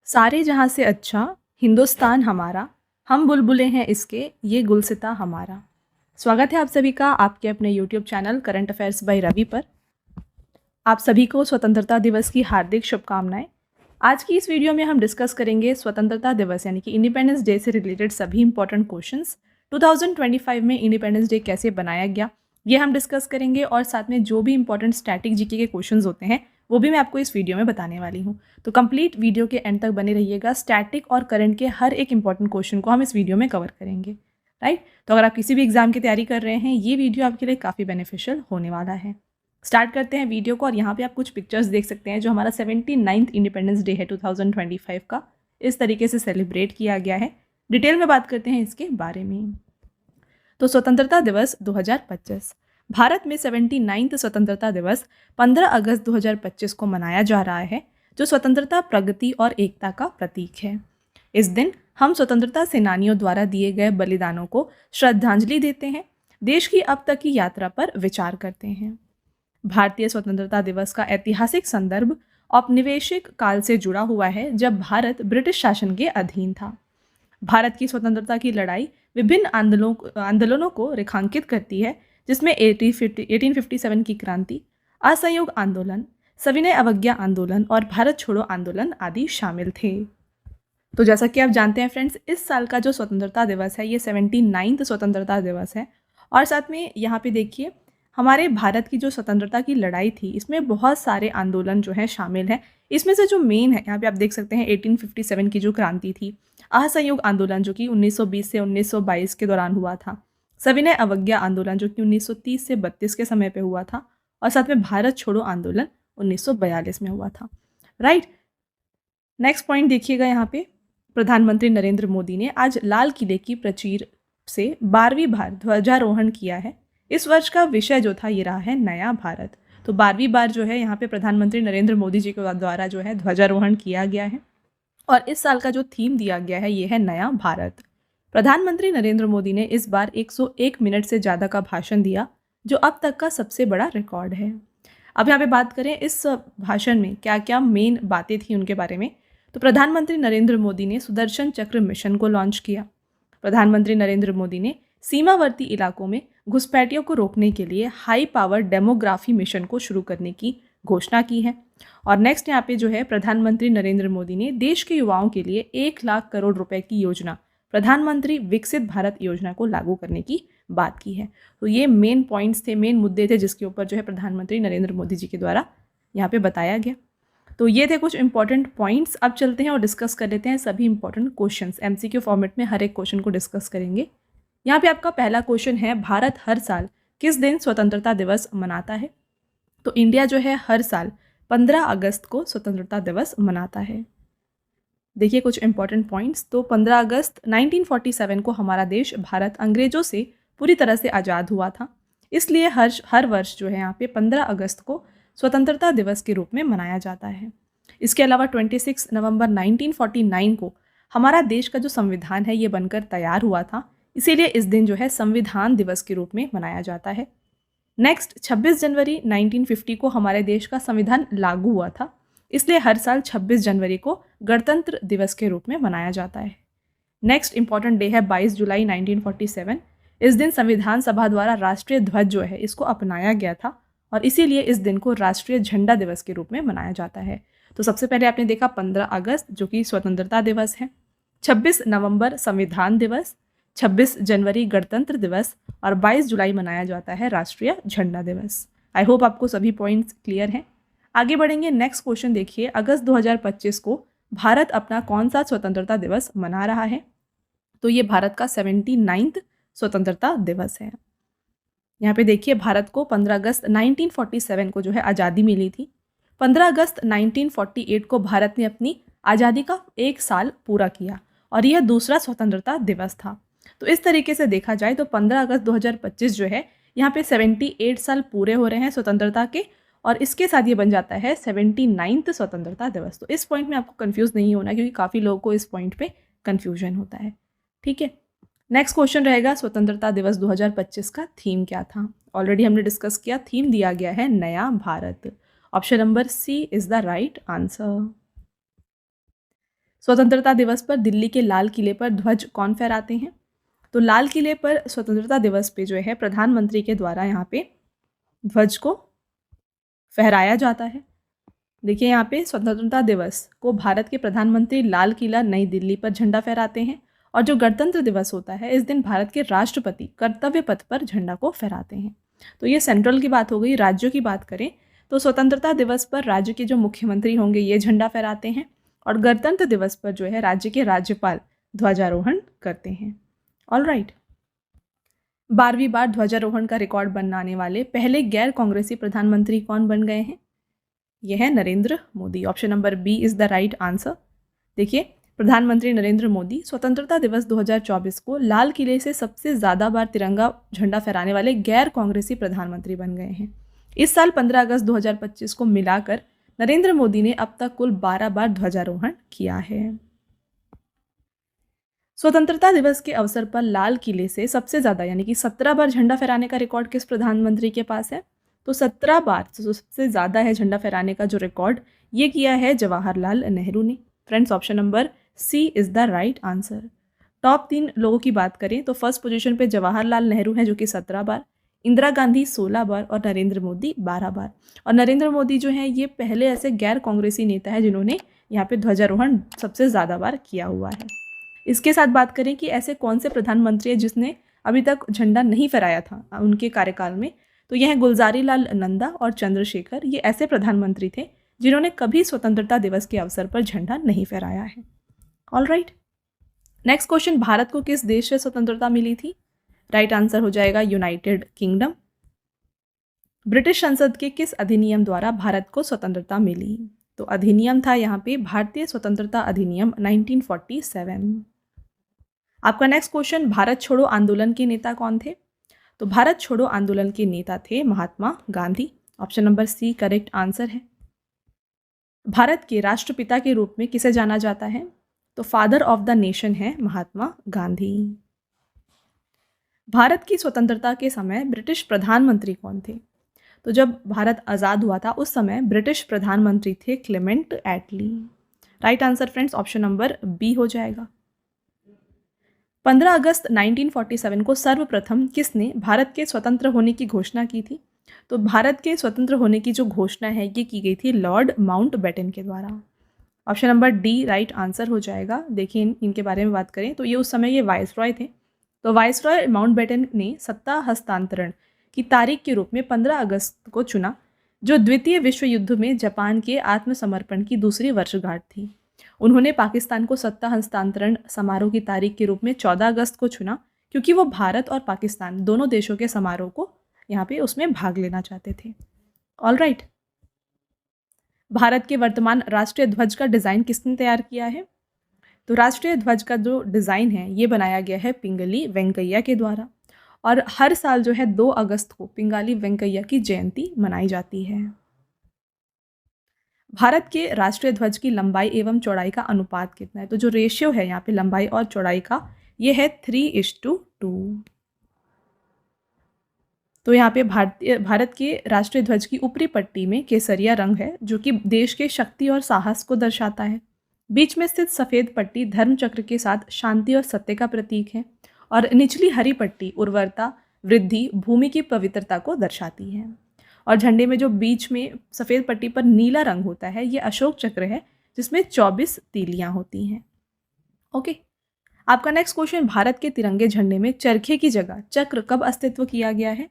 सारे जहाँ से अच्छा हिंदुस्तान हमारा, हम बुलबुलें हैं इसके ये गुलसिता हमारा। स्वागत है आप सभी का आपके अपने YouTube channel current affairs by Ravi पर। आप सभी को स्वतंत्रता दिवस की हार्दिक शुभकामनाएं। आज की इस वीडियो में हम डिस्कस करेंगे स्वतंत्रता दिवस यानी कि इंडिपेंडेंस डे से रिलेटेड सभी इंपॉर्टेंट क्वेश्चंस। 2025 में इंडिपेंडेंस डे कैसे बनाया गया ये हम डिस्कस करेंगे, और साथ में जो भी इंपॉर्टेंट स्टैटिक जीके के क्वेश्चंस होते हैं वो भी मैं आपको इस वीडियो में बताने वाली हूँ। तो कंप्लीट वीडियो के एंड तक बने रहिएगा। स्टैटिक और करंट के हर एक इंपॉर्टेंट क्वेश्चन को हम इस वीडियो में कवर करेंगे, राइट। तो अगर आप किसी भी एग्जाम की तैयारी कर रहे हैं ये वीडियो आपके लिए काफ़ी बेनिफिशियल होने वाला है। स्टार्ट करते हैं वीडियो को, और यहाँ पे आप कुछ पिक्चर्स देख सकते हैं जो हमारा 79th इंडिपेंडेंस डे है 2025 का, इस तरीके से सेलिब्रेट किया गया है। डिटेल में बात करते हैं इसके बारे में। तो स्वतंत्रता दिवस 2025 भारत में 79th स्वतंत्रता दिवस 15 अगस्त 2025 को मनाया जा रहा है, जो स्वतंत्रता, प्रगति और एकता का प्रतीक है। इस दिन हम स्वतंत्रता सेनानियों द्वारा दिए गए बलिदानों को श्रद्धांजलि देते हैं, देश की अब तक की यात्रा पर विचार करते हैं। भारतीय स्वतंत्रता दिवस का ऐतिहासिक संदर्भ औपनिवेशिक काल से जुड़ा हुआ है, जब भारत ब्रिटिश शासन के अधीन था। भारत की स्वतंत्रता की लड़ाई विभिन्न आंदोलनों को रेखांकित करती है, जिसमें 1857 की क्रांति, असहयोग आंदोलन, सविनय अवज्ञा आंदोलन और भारत छोड़ो आंदोलन आदि शामिल थे। तो जैसा कि आप जानते हैं फ्रेंड्स, इस साल का जो स्वतंत्रता दिवस है ये 79th स्वतंत्रता दिवस है। और साथ में यहाँ पे देखिए, हमारे भारत की जो स्वतंत्रता की लड़ाई थी इसमें बहुत सारे आंदोलन जो है शामिल हैं। इसमें से जो मेन है यहाँ पे आप देख सकते हैं 1857 की जो क्रांति थी, असहयोग आंदोलन जो कि 1920 से 1922 के दौरान हुआ था, सविनय अवज्ञा आंदोलन जो कि 1930 से 32 के समय पे हुआ था, और साथ में भारत छोड़ो आंदोलन 1942 में हुआ था, राइट। नेक्स्ट पॉइंट देखिएगा, यहाँ पे प्रधानमंत्री नरेंद्र मोदी ने आज लाल किले की प्राचीर से 12वीं बार ध्वजारोहण किया है। इस वर्ष का विषय जो था ये रहा है नया भारत। तो 12वीं बार जो है यहाँ पे प्रधानमंत्री नरेंद्र मोदी जी के द्वारा जो है ध्वजारोहण किया गया है, और इस साल का जो थीम दिया गया है ये है नया भारत। प्रधानमंत्री नरेंद्र मोदी ने इस बार 101 मिनट से ज़्यादा का भाषण दिया, जो अब तक का सबसे बड़ा रिकॉर्ड है। अब यहाँ पे बात करें इस भाषण में क्या क्या मेन बातें थी उनके बारे में। तो प्रधानमंत्री नरेंद्र मोदी ने सुदर्शन चक्र मिशन को लॉन्च किया। प्रधानमंत्री नरेंद्र मोदी ने सीमावर्ती इलाकों में घुसपैठियों को रोकने के लिए हाई पावर डेमोग्राफी मिशन को शुरू करने की घोषणा की है। और नेक्स्ट यहाँ पे जो है, प्रधानमंत्री नरेंद्र मोदी ने देश के युवाओं के लिए 1 लाख करोड़ रुपए की योजना, प्रधानमंत्री विकसित भारत योजना को लागू करने की बात की है। तो ये मेन पॉइंट्स थे, मेन मुद्दे थे जिसके ऊपर जो है प्रधानमंत्री नरेंद्र मोदी जी के द्वारा यहाँ पे बताया गया। तो ये थे कुछ इंपॉर्टेंट पॉइंट्स। अब चलते हैं और डिस्कस कर लेते हैं सभी इंपॉर्टेंट क्वेश्चंस। एमसीक्यू फॉर्मेट में हर एक क्वेश्चन को डिस्कस करेंगे। यहाँ पे आपका पहला क्वेश्चन है, भारत हर साल किस दिन स्वतंत्रता दिवस मनाता है? तो इंडिया जो है हर साल 15 अगस्त को स्वतंत्रता दिवस मनाता है। देखिए कुछ इंपॉर्टेंट पॉइंट्स। तो 15 अगस्त 1947 को हमारा देश भारत अंग्रेजों से पूरी तरह से आज़ाद हुआ था, इसलिए हर वर्ष जो है यहाँ पे 15 अगस्त को स्वतंत्रता दिवस के रूप में मनाया जाता है। इसके अलावा 26 नवंबर 1949 को हमारा देश का जो संविधान है ये बनकर तैयार हुआ था, इसीलिए इस दिन जो है संविधान दिवस के रूप में मनाया जाता है। नेक्स्ट 26 जनवरी 1950 को हमारे देश का संविधान लागू हुआ था, इसलिए हर साल 26 जनवरी को गणतंत्र दिवस के रूप में मनाया जाता है। नेक्स्ट इंपॉर्टेंट डे है 22 जुलाई 1947। इस दिन संविधान सभा द्वारा राष्ट्रीय ध्वज जो है इसको अपनाया गया था, और इसीलिए इस दिन को राष्ट्रीय झंडा दिवस के रूप में मनाया जाता है। तो सबसे पहले आपने देखा 15 अगस्त जो कि स्वतंत्रता दिवस है, 26 नवंबर संविधान दिवस, 26 जनवरी गणतंत्र दिवस, और 22 जुलाई मनाया जाता है राष्ट्रीय झंडा दिवस। आई होप आपको सभी पॉइंट्स क्लियर हैं। आगे बढ़ेंगे। नेक्स्ट क्वेश्चन देखिए, अगस्त 2025 को भारत अपना कौन सा स्वतंत्रता दिवस मना रहा है? तो ये भारत का 79th स्वतंत्रता दिवस है। यहाँ पे देखिए, भारत को 15 अगस्त 1947 को जो है आज़ादी मिली थी। 15 अगस्त 1948 को भारत ने अपनी आज़ादी का 1 साल पूरा किया, और यह दूसरा स्वतंत्रता दिवस था। तो इस तरीके से देखा जाए तो 15 अगस्त 2025 जो है यहाँ पे 78 साल पूरे हो रहे हैं स्वतंत्रता के, और इसके साथ ये बन जाता है 79th स्वतंत्रता दिवस। तो इस पॉइंट में आपको कंफ्यूज नहीं होना, क्योंकि काफ़ी लोगों को इस पॉइंट पे कंफ्यूजन होता है, ठीक है। नेक्स्ट क्वेश्चन रहेगा, स्वतंत्रता दिवस 2025 का थीम क्या था? ऑलरेडी हमने डिस्कस किया, थीम दिया गया है नया भारत। Option number C is the right answer. स्वतंत्रता दिवस पर दिल्ली के लाल किले पर ध्वज कौन फहराते हैं? तो लाल किले पर स्वतंत्रता दिवस पे जो है प्रधानमंत्री के द्वारा यहाँ पे ध्वज को फहराया जाता है। देखिए यहाँ पे स्वतंत्रता दिवस को भारत के प्रधानमंत्री लाल किला नई दिल्ली पर झंडा फहराते हैं, और जो गणतंत्र दिवस होता है इस दिन भारत के राष्ट्रपति कर्तव्य पथ पर झंडा को फहराते हैं। तो ये सेंट्रल की बात हो गई। राज्यों की बात करें तो स्वतंत्रता दिवस पर राज्य के जो मुख्यमंत्री होंगे ये झंडा फहराते हैं, और गणतंत्र दिवस पर जो है राज्य के राज्यपाल ध्वजारोहण करते हैं। All right. 12वीं बार ध्वजारोहण का रिकॉर्ड बनाने वाले पहले गैर कांग्रेसी प्रधानमंत्री कौन बन गए हैं? यह है Narendra Modi. Option number B is the right answer. देखिए, प्रधानमंत्री नरेंद्र मोदी स्वतंत्रता दिवस 2024 को लाल किले से सबसे ज़्यादा बार तिरंगा झंडा फहराने वाले गैर कांग्रेसी प्रधानमंत्री बन गए हैं। इस साल 15 अगस्त 2025 को मिलाकर नरेंद्र मोदी ने अब तक कुल 12 बार ध्वजारोहण किया है। स्वतंत्रता दिवस के अवसर पर लाल किले से सबसे ज़्यादा यानी कि 17 बार झंडा फहराने का रिकॉर्ड किस प्रधानमंत्री के पास है? तो 17 बार जो सबसे ज़्यादा है झंडा फहराने का जो रिकॉर्ड, ये किया है जवाहरलाल नेहरू ने। Friends, option number C is the right answer. Top 3 लोगों की बात करें तो फर्स्ट पोजीशन पे जवाहरलाल नेहरू हैं जो कि 17 बार, इंदिरा गांधी 16 बार और नरेंद्र मोदी 12 बार। और नरेंद्र मोदी जो है ये पहले ऐसे गैर कांग्रेसी नेता है जिन्होंने यहाँ पे ध्वजारोहण सबसे ज़्यादा बार किया हुआ है। इसके साथ बात करें कि ऐसे कौन से प्रधानमंत्री हैं जिसने अभी तक झंडा नहीं फहराया था उनके कार्यकाल में, तो यह है गुलजारी लाल नंदा और चंद्रशेखर। ये ऐसे प्रधानमंत्री थे जिन्होंने कभी स्वतंत्रता दिवस के अवसर पर झंडा नहीं फहराया है। All right. Next question, Bharat को किस देश से स्वतंत्रता मिली थी? राइट आंसर हो जाएगा यूनाइटेड किंगडम। ब्रिटिश संसद के किस अधिनियम द्वारा भारत को स्वतंत्रता मिली? तो अधिनियम था यहाँ पे भारतीय स्वतंत्रता अधिनियम 1947। आपका नेक्स्ट क्वेश्चन, भारत छोड़ो आंदोलन के नेता कौन थे? तो भारत छोड़ो आंदोलन के नेता थे Mahatma Gandhi. Option number C correct answer है। भारत के राष्ट्रपिता के रूप में किसे जाना जाता है? तो फादर ऑफ द नेशन है महात्मा गांधी। भारत की स्वतंत्रता के समय ब्रिटिश प्रधानमंत्री कौन थे? तो जब भारत आज़ाद हुआ था उस समय ब्रिटिश प्रधानमंत्री थे Clement Attlee. Right answer friends, option number B हो जाएगा। 15 अगस्त 1947 को सर्वप्रथम किसने भारत के स्वतंत्र होने की घोषणा की थी? तो भारत के स्वतंत्र होने की जो घोषणा है ये की गई थी लॉर्ड माउंटबेटन के द्वारा। Option number D right answer हो जाएगा। देखिए, इनके बारे में बात करें तो ये उस समय ये वाइसरॉय थे। तो वाइसरॉय माउंटबेटन ने सत्ता हस्तांतरण की तारीख के रूप में 15 अगस्त को चुना, जो द्वितीय विश्व युद्ध में जापान के आत्मसमर्पण की दूसरी वर्षगांठ थी। उन्होंने पाकिस्तान को सत्ता हस्तांतरण समारोह की तारीख के रूप में 14 अगस्त को चुना, क्योंकि वो भारत और पाकिस्तान दोनों देशों के समारोह को यहाँ पे उसमें भाग लेना चाहते थे। All right. भारत के वर्तमान राष्ट्रीय ध्वज का डिज़ाइन किसने तैयार किया है? तो राष्ट्रीय ध्वज का जो डिज़ाइन है ये बनाया गया है पिंगली वेंकैया के द्वारा, और हर साल जो है 2 अगस्त को पिंगाली वेंकैया की जयंती मनाई जाती है। भारत के राष्ट्रीय ध्वज की लंबाई एवं चौड़ाई का अनुपात कितना है? तो जो रेशियो है यहाँ पे लंबाई और चौड़ाई का ये है 3:2। तो यहाँ पे भारत के राष्ट्रीय ध्वज की ऊपरी पट्टी में केसरिया रंग है जो कि देश के शक्ति और साहस को दर्शाता है। बीच में स्थित सफ़ेद पट्टी धर्म चक्र के साथ शांति और सत्य का प्रतीक है, और निचली हरी पट्टी उर्वरता, वृद्धि, भूमि की पवित्रता को दर्शाती है। और झंडे में जो बीच में सफ़ेद पट्टी पर नीला रंग होता है ये अशोक चक्र है जिसमें 24 तीलियां होती हैं। ओके। आपका नेक्स्ट क्वेश्चन, भारत के तिरंगे झंडे में चरखे की जगह चक्र कब अस्तित्व किया गया है?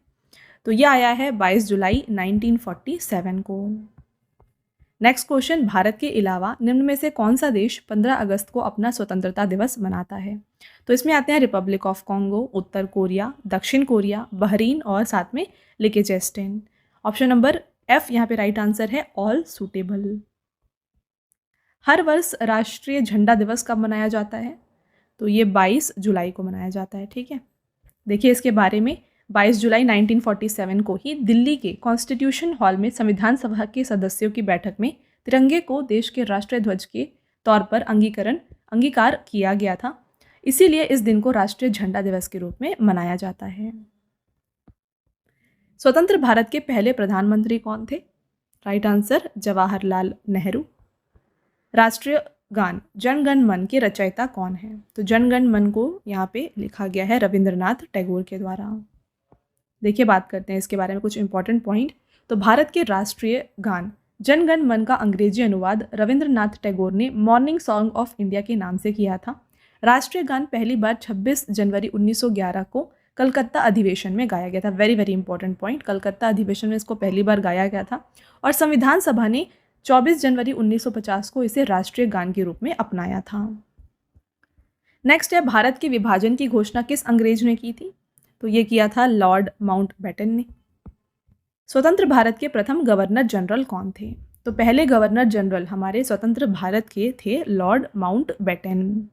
तो यह आया है 22 जुलाई 1947 को। नेक्स्ट क्वेश्चन, भारत के अलावा निम्न में से कौन सा देश 15 अगस्त को अपना स्वतंत्रता दिवस मनाता है? तो इसमें आते हैं Republic of Congo, Uttar Korea, दक्षिण कोरिया, बहरीन और साथ में लिechtenstein। ऑप्शन नंबर एफ यहाँ पे राइट आंसर है, ऑल सूटेबल। हर वर्ष राष्ट्रीय झंडा दिवस कब मनाया जाता है? तो ये 22 जुलाई को मनाया जाता है। ठीक है, देखिए इसके बारे में 22 जुलाई 1947 को ही दिल्ली के कॉन्स्टिट्यूशन हॉल में संविधान सभा के सदस्यों की बैठक में तिरंगे को देश के राष्ट्रीय ध्वज के तौर पर अंगीकार किया गया था। इसीलिए इस दिन को राष्ट्रीय झंडा दिवस के रूप में मनाया जाता है। स्वतंत्र भारत के पहले प्रधानमंत्री कौन थे? Right answer Jawaharlal Nehru. राष्ट्रीय गान जन गण मन के रचयिता कौन है? तो जन गण मन को यहाँ पे लिखा गया है रविंद्रनाथ टैगोर के द्वारा। देखिए, बात करते हैं इसके बारे में कुछ इंपॉर्टेंट पॉइंट। तो भारत के राष्ट्रीय गान जन गण मन का अंग्रेजी अनुवाद रविंद्रनाथ टैगोर ने मॉर्निंग सॉन्ग ऑफ इंडिया के नाम से किया था। राष्ट्रीय गान पहली बार 26 जनवरी 1911 को कलकत्ता अधिवेशन में गाया गया था। Very very important point, Calcutta अधिवेशन में इसको पहली बार गाया गया था और संविधान सभा ने 24 जनवरी 1950 को इसे राष्ट्रीय गान के रूप में अपनाया था। नेक्स्ट है, भारत के विभाजन की घोषणा किस अंग्रेज ने की थी? तो ये किया था लॉर्ड माउंटबेटन ने। स्वतंत्र भारत के प्रथम गवर्नर जनरल कौन थे? तो पहले गवर्नर जनरल हमारे स्वतंत्र भारत के थे लॉर्ड माउंटबेटन।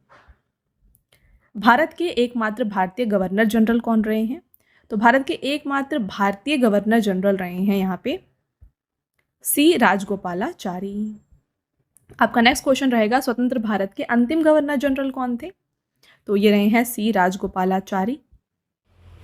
भारत के एकमात्र भारतीय गवर्नर जनरल कौन रहे हैं? तो भारत के एकमात्र भारतीय गवर्नर जनरल रहे हैं यहाँ पे सी राजगोपालाचारी। आपका नेक्स्ट क्वेश्चन रहेगा, स्वतंत्र भारत के अंतिम गवर्नर जनरल कौन थे? तो ये रहे हैं सी राजगोपालाचारी।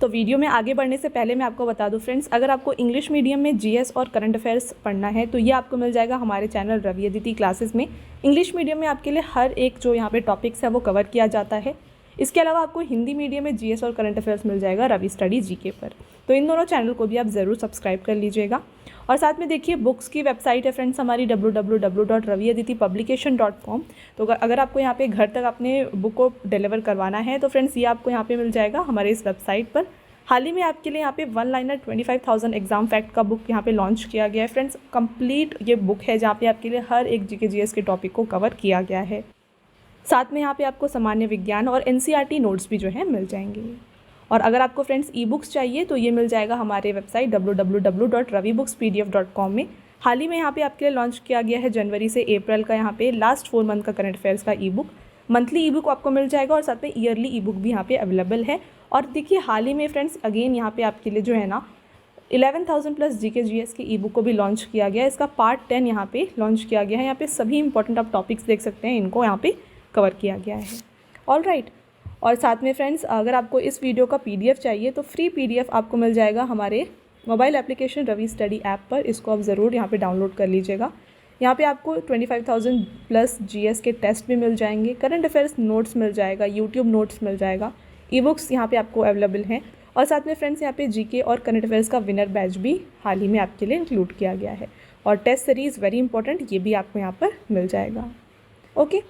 तो वीडियो में आगे बढ़ने से पहले मैं आपको बता दूं फ्रेंड्स, अगर आपको इंग्लिश मीडियम में जीएस और करंट अफेयर्स पढ़ना है तो ये आपको मिल जाएगा हमारे चैनल रवि अदिति क्लासेस में। इंग्लिश मीडियम में आपके लिए हर एक जो यहाँ पे टॉपिक्स है वो कवर किया जाता है। इसके अलावा आपको हिंदी मीडियम में जीएस और करंट अफेयर्स मिल जाएगा रवि स्टडी जीके पर। तो इन दोनों चैनल को भी आप ज़रूर सब्सक्राइब कर लीजिएगा। और साथ में देखिए, बुक्स की वेबसाइट है फ्रेंड्स हमारी www.raviaditipublication.com। तो अगर आपको यहाँ पे घर तक अपने बुक को डिलीवर करवाना है तो फ्रेंड्स ये आपको यहाँ पे मिल जाएगा हमारे इस वेबसाइट पर। हाल ही में आपके लिए यहाँ पे 1 लाइनर 25,000 एग्जाम फैक्ट का बुक यहाँ पे लॉन्च किया गया है फ्रेंड्स। कंप्लीट ये बुक है जहाँ पे आपके लिए हर एक जीके जीएस के टॉपिक को कवर किया गया है। साथ में यहाँ पे आपको सामान्य विज्ञान और एनसीईआरटी नोट्स भी जो है मिल जाएंगे। और अगर आपको फ्रेंड्स ई बुक्स चाहिए तो ये मिल जाएगा हमारे वेबसाइट www.ravibookspdf.com में। हाल ही में यहाँ पे आपके लिए लॉन्च किया गया है जनवरी से अप्रैल का यहाँ पे लास्ट 4 मंथ का करंट अफेयर्स का ई बुक। मंथली ई बुक आपको मिल जाएगा और साथ में ईयरली ई बुक भी यहाँ पे अवेलेबल है। और देखिए, हाल ही में फ्रेंड्स अगेन यहाँ पे आपके लिए जो है ना 11,000 प्लस जीके जीएस की ई बुक को भी लॉन्च किया गया है। इसका पार्ट 10 यहाँ पे लॉन्च किया गया है। यहाँ पे सभी इंपॉर्टेंट आप टॉपिक्स देख सकते हैं, इनको यहाँ पे कवर किया गया है। All right. और साथ में फ्रेंड्स अगर आपको इस वीडियो का पीडीएफ चाहिए तो फ्री पीडीएफ आपको मिल जाएगा हमारे mobile application Ravi study app पर। इसको आप ज़रूर यहाँ पे डाउनलोड कर लीजिएगा। यहाँ पे आपको 25,000 प्लस जीएस के टेस्ट भी मिल जाएंगे, करंट अफेयर्स नोट्स मिल जाएगा, यूट्यूब नोट्स मिल जाएगा, ई बुक्स यहाँ पे आपको अवेलेबल हैं। और साथ में फ्रेंड्स यहाँ पे जीके और करंट अफेयर्स का विनर बैच भी हाल ही में आपके लिए इंक्लूड किया गया है। और टेस्ट सीरीज़ वेरी इंपॉर्टेंट, ये भी आपको यहाँ पर मिल जाएगा। ओके।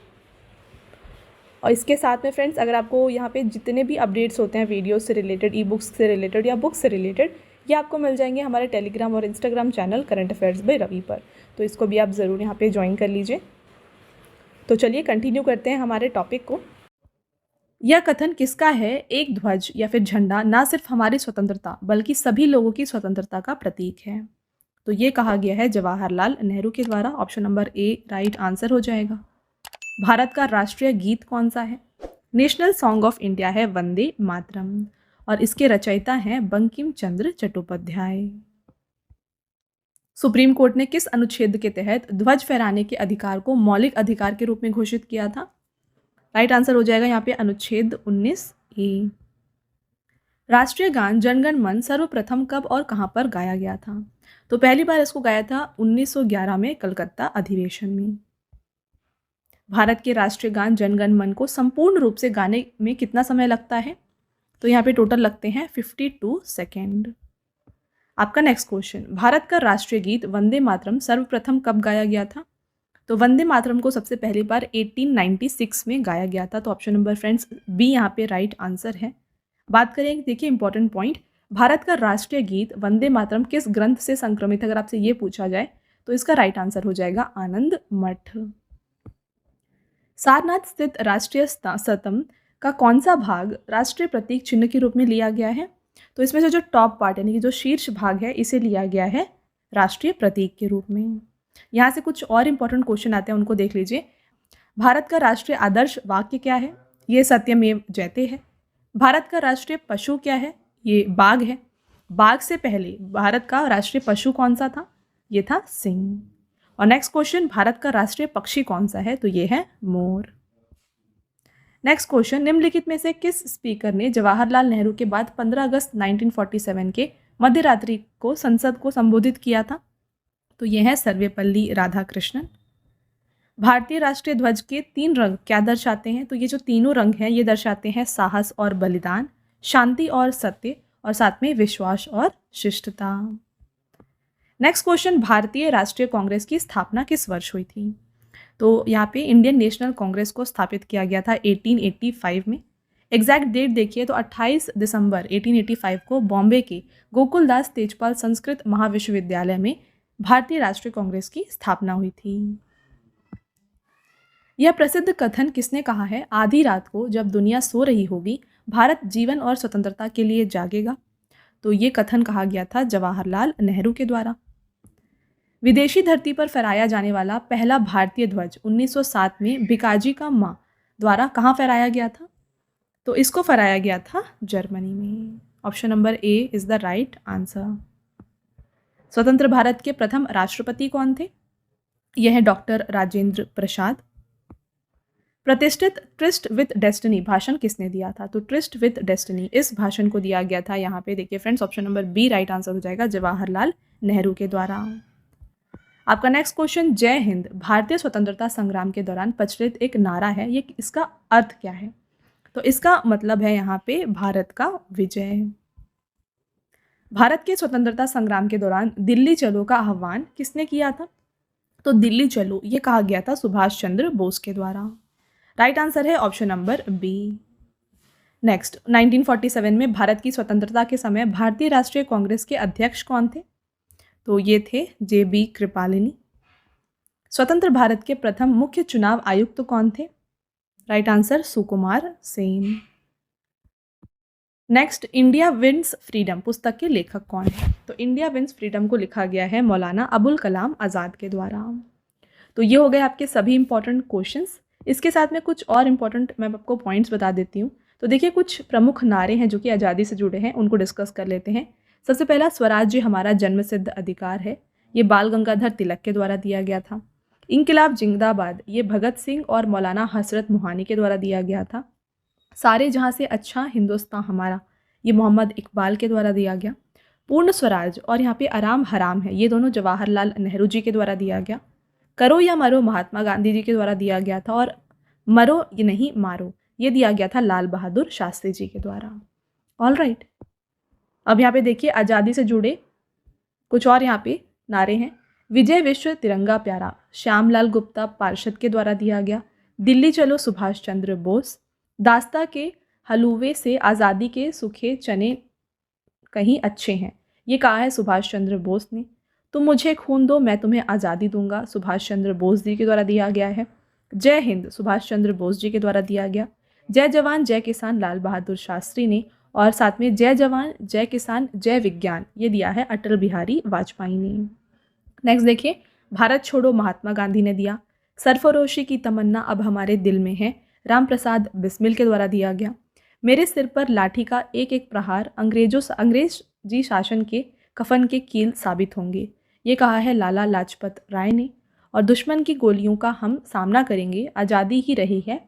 और इसके साथ में फ्रेंड्स अगर आपको यहाँ पे जितने भी अपडेट्स होते हैं वीडियो से रिलेटेड, ई बुक्स से रिलेटेड या बुक्स से रिलेटेड, ये आपको मिल जाएंगे हमारे टेलीग्राम और Instagram channel current affairs by Ravi पर। तो इसको भी आप ज़रूर यहाँ पे ज्वाइन कर लीजिए। तो चलिए कंटिन्यू करते हैं हमारे टॉपिक को। यह कथन किसका है? एक ध्वज या फिर झंडा ना सिर्फ हमारी स्वतंत्रता बल्कि सभी लोगों की स्वतंत्रता का प्रतीक है। तो ये कहा गया है जवाहरलाल नेहरू के द्वारा। Option number A right answer हो जाएगा। भारत का राष्ट्रीय गीत कौन सा है? नेशनल सॉन्ग ऑफ इंडिया है वंदे मातरम और इसके रचयिता हैं बंकिम चंद्र चट्टोपाध्याय। सुप्रीम कोर्ट ने किस अनुच्छेद के तहत ध्वज फहराने के अधिकार को मौलिक अधिकार के रूप में घोषित किया था? राइट आंसर हो जाएगा यहाँ पे अनुच्छेद 19A। राष्ट्रीय गान जनगण मन सर्वप्रथम कब और कहाँ पर गाया गया था? तो पहली बार इसको गाया था 1911 में कलकत्ता अधिवेशन में। भारत के राष्ट्रीय गान जनगण मन को संपूर्ण रूप से गाने में कितना समय लगता है? तो यहाँ पे टोटल लगते हैं 52 सेकेंड। आपका नेक्स्ट क्वेश्चन, भारत का राष्ट्रीय गीत वंदे मातरम सर्वप्रथम कब गाया गया था? तो वंदे मातरम को सबसे पहली बार 1896 में गाया गया था। तो ऑप्शन नंबर फ्रेंड्स बी यहाँ पे राइट आंसर है। बात करें, देखिए इंपॉर्टेंट पॉइंट, भारत का राष्ट्रीय गीत वंदे मातरम किस ग्रंथ से संक्रमित है? अगर आपसे ये पूछा जाए तो इसका राइट आंसर हो जाएगा आनंद मठ। सारनाथ स्थित राष्ट्रीय स्तंभ का कौन सा भाग राष्ट्रीय प्रतीक चिन्ह के रूप में लिया गया है? तो इसमें से जो टॉप पार्ट यानी कि जो शीर्ष भाग है इसे लिया गया है राष्ट्रीय प्रतीक के रूप में। यहाँ से कुछ और इंपॉर्टेंट क्वेश्चन आते हैं, उनको देख लीजिए। भारत का राष्ट्रीय आदर्श वाक्य क्या है? ये सत्यमेव जयते है। भारत का राष्ट्रीय पशु क्या है? ये बाघ है। बाघ से पहले भारत का राष्ट्रीय पशु कौन सा था? ये था सिंह। और नेक्स्ट क्वेश्चन, भारत का राष्ट्रीय पक्षी कौन सा है? तो ये है मोर। नेक्स्ट क्वेश्चन, निम्नलिखित में से किस स्पीकर ने जवाहरलाल नेहरू के बाद 15 अगस्त 1947 के मध्य रात्रि को संसद को संबोधित किया था? तो ये है सर्वपल्ली राधाकृष्णन। भारतीय राष्ट्रीय ध्वज के 3 रंग क्या दर्शाते हैं? तो ये जो तीनों रंग हैं ये दर्शाते हैं साहस और बलिदान, शांति और सत्य, और साथ में विश्वास और शिष्टता। नेक्स्ट क्वेश्चन, भारतीय राष्ट्रीय कांग्रेस की स्थापना किस वर्ष हुई थी? तो यहाँ पे इंडियन नेशनल कांग्रेस को स्थापित किया गया था 1885 में। एग्जैक्ट डेट देखिए तो 28 दिसंबर 1885 को बॉम्बे के गोकुलदास तेजपाल संस्कृत महाविश्वविद्यालय में भारतीय राष्ट्रीय कांग्रेस की स्थापना हुई थी। यह प्रसिद्ध कथन किसने कहा है? आधी रात को जब दुनिया सो रही होगी, भारत जीवन और स्वतंत्रता के लिए जागेगा। तो ये कथन कहा गया था जवाहरलाल नेहरू के द्वारा। विदेशी धरती पर फहराया जाने वाला पहला भारतीय ध्वज 1907 में भिकाजी का मां द्वारा कहाँ फहराया गया था? तो इसको फहराया गया था जर्मनी में। Option number A is the right answer. स्वतंत्र भारत के प्रथम राष्ट्रपति कौन थे? यह है डॉक्टर राजेंद्र प्रसाद। प्रतिष्ठित ट्रिस्ट विद डेस्टिनी भाषण किसने दिया था? तो ट्रिस्ट विद डेस्टिनी इस भाषण को दिया गया था, यहाँ पे देखिए friends, option number B right answer हो जाएगा, जवाहरलाल नेहरू के द्वारा। आपका नेक्स्ट क्वेश्चन, जय हिंद भारतीय स्वतंत्रता संग्राम के दौरान प्रचलित एक नारा है, ये इसका अर्थ क्या है? तो इसका मतलब है यहाँ पे भारत का विजय। भारत के स्वतंत्रता संग्राम के दौरान दिल्ली चलो का आह्वान किसने किया था? तो दिल्ली चलो ये कहा गया था सुभाष चंद्र बोस के द्वारा। राइट आंसर है ऑप्शन नंबर बी। नेक्स्ट, 1947 में भारत की स्वतंत्रता के समय भारतीय राष्ट्रीय कांग्रेस के अध्यक्ष कौन थे? तो ये थे जे.बी. कृपलानी। स्वतंत्र भारत के प्रथम मुख्य चुनाव आयुक्त कौन थे? Right answer Sukumar Sen. Next, India wins freedom पुस्तक के लेखक कौन है? तो इंडिया विंस फ्रीडम को लिखा गया है मौलाना अबुल कलाम आज़ाद के द्वारा। तो ये हो गए आपके सभी इंपॉर्टेंट क्वेश्चंस। इसके साथ में कुछ और इम्पॉर्टेंट मैं आपको पॉइंट्स बता देती हूँ। तो देखिए कुछ प्रमुख नारे हैं जो कि आज़ादी से जुड़े हैं, उनको डिस्कस कर लेते हैं। सबसे पहला, स्वराज्य हमारा जन्मसिद्ध अधिकार है, ये बाल गंगाधर तिलक के द्वारा दिया गया था। इंकलाब जिंदाबाद, ये भगत सिंह और मौलाना हसरत मोहानी के द्वारा दिया गया था। सारे जहाँ से अच्छा हिंदुस्तान हमारा, ये मोहम्मद इकबाल के द्वारा दिया गया। पूर्ण स्वराज और यहाँ पे आराम हराम है, ये दोनों जवाहरलाल नेहरू जी के द्वारा दिया गया। करो या मरो महात्मा गांधी जी के द्वारा दिया गया था, और मरो ये नहीं मारो ये दिया गया था लाल बहादुर शास्त्री जी के द्वारा। ऑल राइट, अब यहाँ पे देखिए आज़ादी से जुड़े कुछ और यहाँ पे नारे हैं। विजय विश्व तिरंगा प्यारा, श्यामलाल गुप्ता पार्षद के द्वारा दिया गया। दिल्ली चलो सुभाष चंद्र बोस। दास्ता के हलूवे से आज़ादी के सूखे चने कहीं अच्छे हैं, ये कहा है सुभाष चंद्र बोस ने। तुम मुझे खून दो मैं तुम्हें आज़ादी दूंगा, सुभाष चंद्र बोस जी के द्वारा दिया गया है। जय हिंद सुभाष चंद्र बोस जी के द्वारा दिया गया। जय जवान जय किसान लाल बहादुर शास्त्री ने, और साथ में जय जवान जय किसान जय विज्ञान ये दिया है अटल बिहारी वाजपेयी ने। नेक्स्ट देखिए, भारत छोड़ो महात्मा गांधी ने दिया। सरफरोशी की तमन्ना अब हमारे दिल में है, राम प्रसाद बिस्मिल के द्वारा दिया गया। मेरे सिर पर लाठी का एक एक प्रहार अंग्रेजी शासन के कफन के कील साबित होंगे, ये कहा है लाला लाजपत राय ने। और दुश्मन की गोलियों का हम सामना करेंगे, आज़ादी ही रही है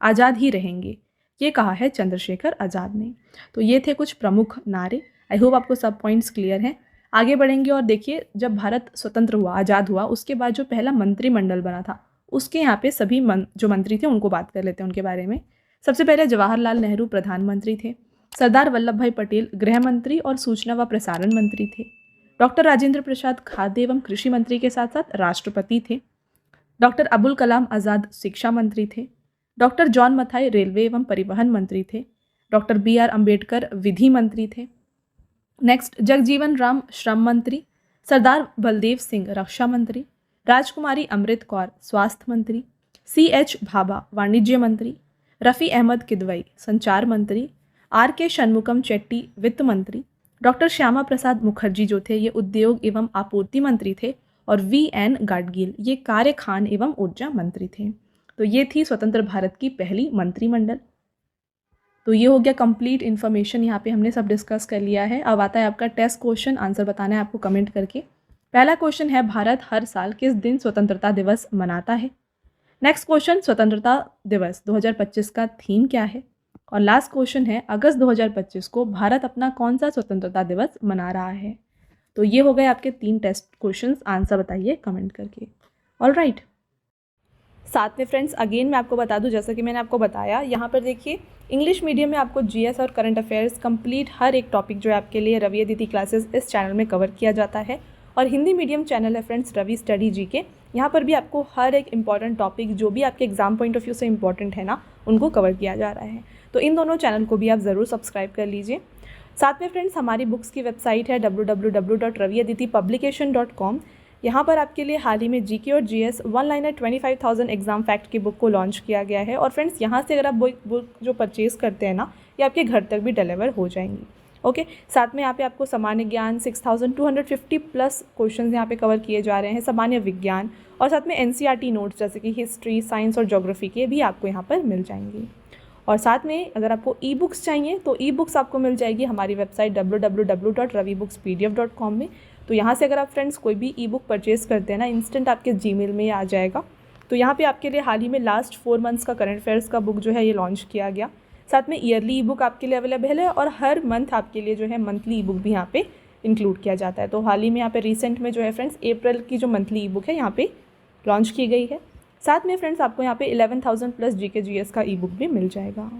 आज़ाद ही रहेंगे, ये कहा है चंद्रशेखर आज़ाद ने। तो ये थे कुछ प्रमुख नारे। आई होप आपको सब पॉइंट्स क्लियर हैं। आगे बढ़ेंगे और देखिए जब भारत स्वतंत्र हुआ आज़ाद हुआ उसके बाद जो पहला मंत्रिमंडल बना था उसके यहाँ पे सभी जो मंत्री थे उनको बात कर लेते हैं उनके बारे में। सबसे पहले जवाहरलाल नेहरू प्रधानमंत्री थे। सरदार वल्लभ भाई पटेल गृह मंत्री और सूचना व प्रसारण मंत्री थे। डॉक्टर राजेंद्र प्रसाद खाद्य एवं कृषि मंत्री के साथ साथ राष्ट्रपति थे। डॉक्टर अबुल कलाम आज़ाद शिक्षा मंत्री थे। डॉक्टर जॉन मथाई रेलवे एवं परिवहन मंत्री थे। Doctor B R. अम्बेडकर विधि मंत्री थे। नेक्स्ट, जगजीवन राम श्रम मंत्री। सरदार बलदेव सिंह रक्षा मंत्री। राजकुमारी अमृत कौर स्वास्थ्य मंत्री। C.H. भाभा वाणिज्य मंत्री। रफ़ी अहमद किदवई संचार मंत्री। R.K. शनमुगम चेट्टी वित्त मंत्री। डॉक्टर श्यामा प्रसाद मुखर्जी जो थे ये उद्योग एवं आपूर्ति मंत्री थे। और V.N. गाडगिल ये कार्य खान एवं ऊर्जा मंत्री थे। तो ये थी स्वतंत्र भारत की पहली मंत्रिमंडल। तो ये हो गया कंप्लीट इन्फॉर्मेशन, यहाँ पे हमने सब डिस्कस कर लिया है। अब आता है आपका टेस्ट क्वेश्चन, आंसर बताना है आपको कमेंट करके। पहला क्वेश्चन है, भारत हर साल किस दिन स्वतंत्रता दिवस मनाता है? नेक्स्ट क्वेश्चन, स्वतंत्रता दिवस 2025 का थीम क्या है? और लास्ट क्वेश्चन है, अगस्त 2025 को भारत अपना कौन सा स्वतंत्रता दिवस मना रहा है? तो ये हो गए आपके 3 टेस्ट क्वेश्चंस, आंसर बताइए कमेंट करके। ऑल राइट, साथ में फ्रेंड्स अगेन मैं आपको बता दूं, जैसा कि मैंने आपको बताया, यहाँ पर देखिए इंग्लिश मीडियम में आपको जीएस और करंट अफेयर्स कंप्लीट हर एक टॉपिक जो है आपके लिए रवि अदिति क्लासेस इस चैनल में कवर किया जाता है। और हिंदी मीडियम चैनल है फ्रेंड्स रवि स्टडी जीके, यहाँ पर भी आपको हर एक इंपॉर्टेंट टॉपिक जो भी आपके एग्जाम पॉइंट ऑफ व्यू से इंपॉर्टेंट है ना, उनको कवर किया जा रहा है। तो इन दोनों चैनल को भी आप ज़रूर सब्सक्राइब कर लीजिए। साथ में फ्रेंड्स हमारी बुक्स की वेबसाइट है www.raviaditipublication.com। यहाँ पर आपके लिए हाल ही में जीके और GS one liner 25,000 exam fact की बुक को लॉन्च किया गया है। और फ्रेंड्स यहाँ से अगर आप बुक जो परचेज़ करते हैं ना, ये आपके घर तक भी डिलीवर हो जाएंगी। ओके, साथ में यहाँ पे आपको सामान्य ज्ञान 6,250 प्लस क्वेश्चंस यहाँ पे कवर किए जा रहे हैं, सामान्य विज्ञान, और साथ में एनसीईआरटी नोट्स जैसे कि हिस्ट्री, साइंस और ज्योग्राफी के भी आपको यहाँ पर मिल जाएंगी। और साथ में अगर आपको ई बुक्स चाहिए तो ई बुक्स आपको मिल जाएगी हमारी वेबसाइट www.ravibookspdf.com में। तो यहाँ से अगर आप फ्रेंड्स कोई भी ई बुक परचेज़ करते हैं ना, इंस्टेंट आपके जीमेल में आ जाएगा। तो यहाँ पे आपके लिए हाल ही में लास्ट 4 मंथ्स का करंट अफेयर्स का बुक जो है ये लॉन्च किया गया। साथ में ईयरली ई बुक आपके लिए अवेलेबल है, और हर मंथ आपके लिए जो है मंथली ई बुक भी यहाँ पे इंक्लूड किया जाता है। तो हाल ही में यहाँ पे रिसेंट में जो है फ्रेंड्स अप्रैल की जो मंथली ई बुक है यहाँ पे लॉन्च की गई है। साथ में फ्रेंड्स आपको यहाँ पे 11,000 प्लस जीके जीएस का ई बुक भी मिल जाएगा।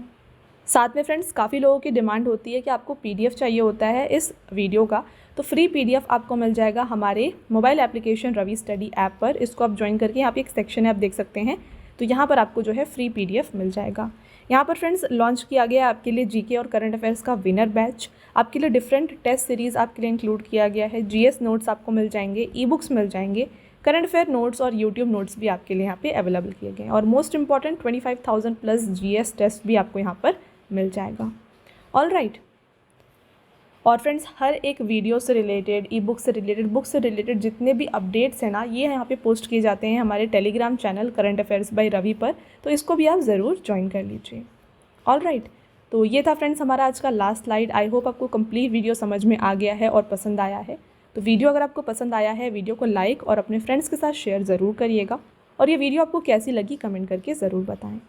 साथ में फ्रेंड्स काफ़ी लोगों की डिमांड होती है कि आपको पीडीएफ चाहिए होता है इस वीडियो का, तो फ्री पीडीएफ आपको मिल जाएगा हमारे mobile application Ravi study app पर। इसको आप ज्वाइन करके यहाँ पे एक सेक्शन है, आप देख सकते हैं, तो यहाँ पर आपको जो है फ्री पीडीएफ मिल जाएगा। यहाँ पर फ्रेंड्स लॉन्च किया गया है आपके लिए जीके और करंट अफेयर्स का विनर बैच, आपके लिए डिफरेंट टेस्ट सीरीज़ आपके लिए इंक्लूड किया गया है, जीएस नोट्स आपको मिल जाएंगे, ई बुक्स मिल जाएंगे, करंट अफेयर नोट्स और यूट्यूब नोट्स भी आपके लिए यहाँ पे अवेलेबल किए गए हैं। और most important 25,000 plus GS test भी आपको यहाँ पर मिल जाएगा। All right. और फ्रेंड्स हर एक वीडियो से रिलेटेड, ई बुक से रिलेटेड, बुक से रिलेटेड जितने भी अपडेट्स हैं ना, ये यहाँ पे पोस्ट किए जाते हैं हमारे Telegram channel current affairs by Ravi पर, तो इसको भी आप ज़रूर ज्वाइन कर लीजिए। All right. तो ये था फ्रेंड्स हमारा आज का लास्ट स्लाइड। आई होप आपको कंप्लीट वीडियो समझ में आ गया है और पसंद आया है। तो वीडियो अगर आपको पसंद आया है, वीडियो को लाइक और अपने फ्रेंड्स के साथ शेयर ज़रूर करिएगा, और ये वीडियो आपको कैसी लगी कमेंट करके ज़रूर बताएं।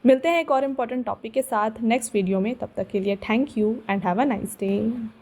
मिलते हैं एक और इम्पॉर्टेंट टॉपिक के साथ नेक्स्ट वीडियो में। तब तक के लिए thank you and have a nice day.